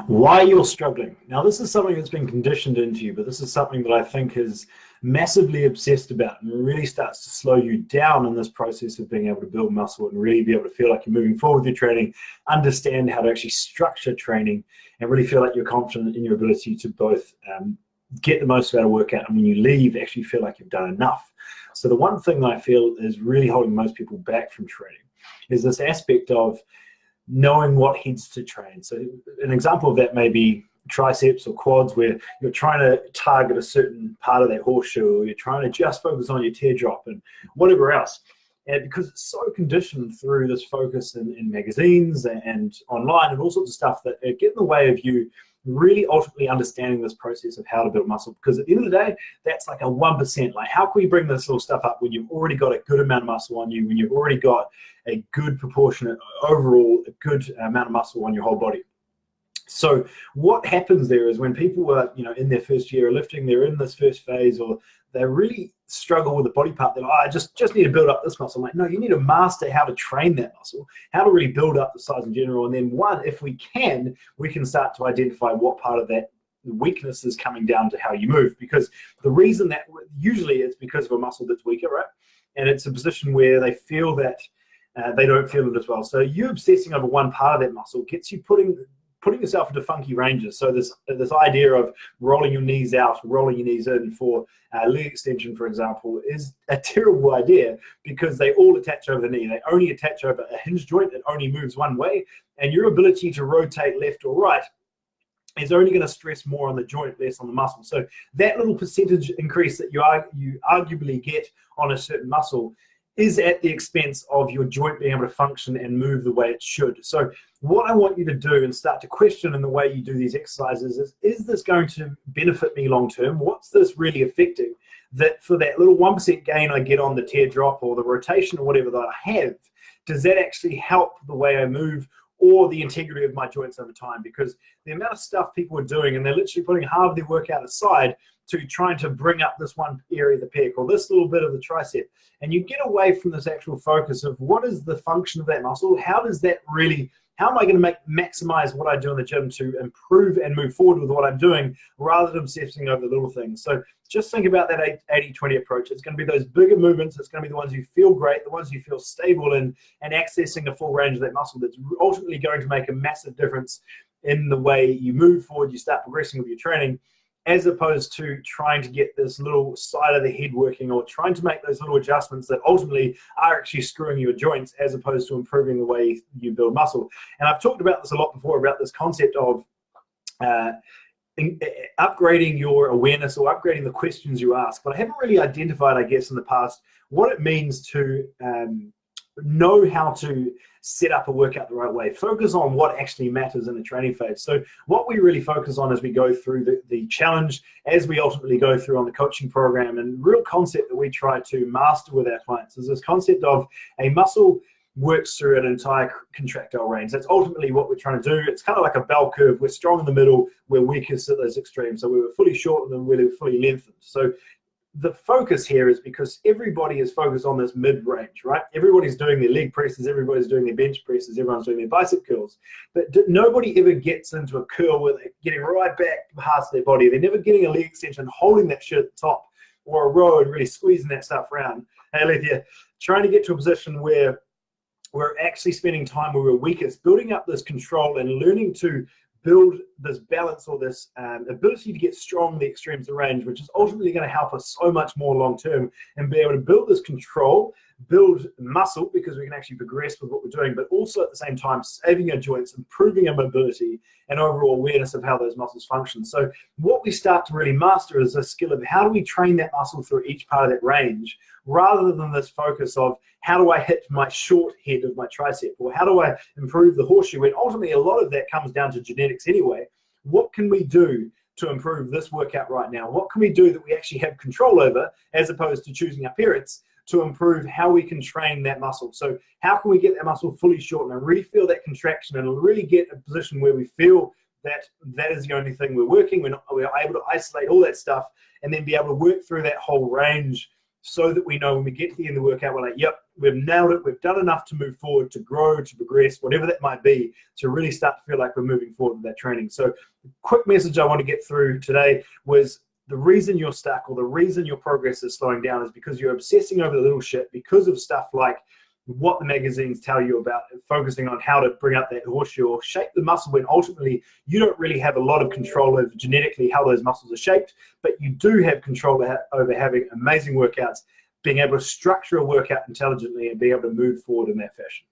Why you're struggling. Now, this is something that's been conditioned into you, but this is something that I think is massively obsessed about and really starts to slow you down in this process of being able to build muscle and really be able to feel like you're moving forward with your training, understand how to actually structure training, and really feel like you're confident in your ability to both get the most out of workout, and when you leave, actually feel like you've done enough. So the one thing that I feel is really holding most people back from training is this aspect of knowing what heads to train. So an example of that may be triceps or quads, where you're trying to target a certain part of that horseshoe, or you're trying to just focus on your teardrop and whatever else. And because it's so conditioned through this focus in magazines and online and all sorts of stuff, that it get in the way of you really ultimately understanding this process of how to build muscle. Because at the end of the day, that's like a 1%. Like, how can we bring this little stuff up when you've already got a good amount of muscle on you, when you've already got a good proportionate overall, a good amount of muscle on your whole body? So what happens there is when people are, in their first year of lifting, they're in this first phase, or they really struggle with the body part. They're like, I just need to build up this muscle. I'm like, no, you need to master how to train that muscle, how to really build up the size in general. And then if we can start to identify what part of that weakness is coming down to how you move. Because the reason that usually it's because of a muscle that's weaker, right? And it's a position where they feel that they don't feel it as well. So you obsessing over one part of that muscle gets you putting yourself into funky ranges. So this idea of rolling your knees out, rolling your knees in for leg extension, for example, is a terrible idea, because they all attach over the knee. They only attach over a hinge joint that only moves one way, and your ability to rotate left or right is only going to stress more on the joint, less on the muscle. So that little percentage increase that you arguably get on a certain muscle is at the expense of your joint being able to function and move the way it should. So what I want you to do and start to question in the way you do these exercises is this going to benefit me long term? What's this really affecting? That for that little 1% gain I get on the teardrop or the rotation or whatever that I have, does that actually help the way I move or the integrity of my joints over time? Because the amount of stuff people are doing, and they're literally putting half of their workout aside to trying to bring up this one area of the pec or this little bit of the tricep, and you get away from this actual focus of what is the function of that muscle, how am I going to maximize what I do in the gym to improve and move forward with what I'm doing, rather than obsessing over the little things. So just think about that 80-20 approach. It's going to be those bigger movements. It's going to be the ones you feel great, the ones you feel stable in, and accessing the full range of that muscle that's ultimately going to make a massive difference in the way you move forward, you start progressing with your training, as opposed to trying to get this little side of the head working, or trying to make those little adjustments that ultimately are actually screwing your joints, as opposed to improving the way you build muscle. And I've talked about this a lot before, about this concept of upgrading your awareness or upgrading the questions you ask. But I haven't really identified, I guess, in the past, what it means to know how to set up a workout the right way. Focus on what actually matters in the training phase. So what we really focus on as we go through the challenge, as we ultimately go through on the coaching program, and real concept that we try to master with our clients, is this concept of a muscle works through an entire contractile range. That's ultimately what we're trying to do. It's kind of like a bell curve. We're strong in the middle, we're weakest at those extremes. So we were fully shortened and we're fully lengthened. So the focus here is because everybody is focused on this mid-range, right? Everybody's doing their leg presses, everybody's doing their bench presses, everyone's doing their bicep curls. But nobody ever gets into a curl where they're getting right back past their body. They're never getting a leg extension, holding that shit at the top, or a row and really squeezing that stuff around. Hey, Alethea, trying to get to a position where we're actually spending time where we're weakest, building up this control and learning to build this balance, or this ability to get strong in the extremes of the range, which is ultimately going to help us so much more long term, and be able to build this control, build muscle, because we can actually progress with what we're doing, but also at the same time saving our joints, improving our mobility and overall awareness of how those muscles function. So what we start to really master is a skill of how do we train that muscle through each part of that range, rather than this focus of how do I hit my short head of my tricep, or how do I improve the horseshoe, and ultimately a lot of that comes down to genetics anyway. What can we do to improve this workout right now? What can we do that we actually have control over, as opposed to choosing our parents, to improve how we can train that muscle? So how can we get that muscle fully shortened and really feel that contraction, and really get a position where we feel that that is the only thing we're working. We're able to isolate all that stuff, and then be able to work through that whole range so that we know when we get to the end of the workout, we're like, yep, we've nailed it. We've done enough to move forward, to grow, to progress, whatever that might be, to really start to feel like we're moving forward with that training. So the quick message I want to get through today was the reason you're stuck, or the reason your progress is slowing down, is because you're obsessing over the little shit because of stuff like what the magazines tell you about, focusing on how to bring up that horseshoe or shape the muscle, when ultimately you don't really have a lot of control over genetically how those muscles are shaped, but you do have control over having amazing workouts, being able to structure a workout intelligently and being able to move forward in that fashion.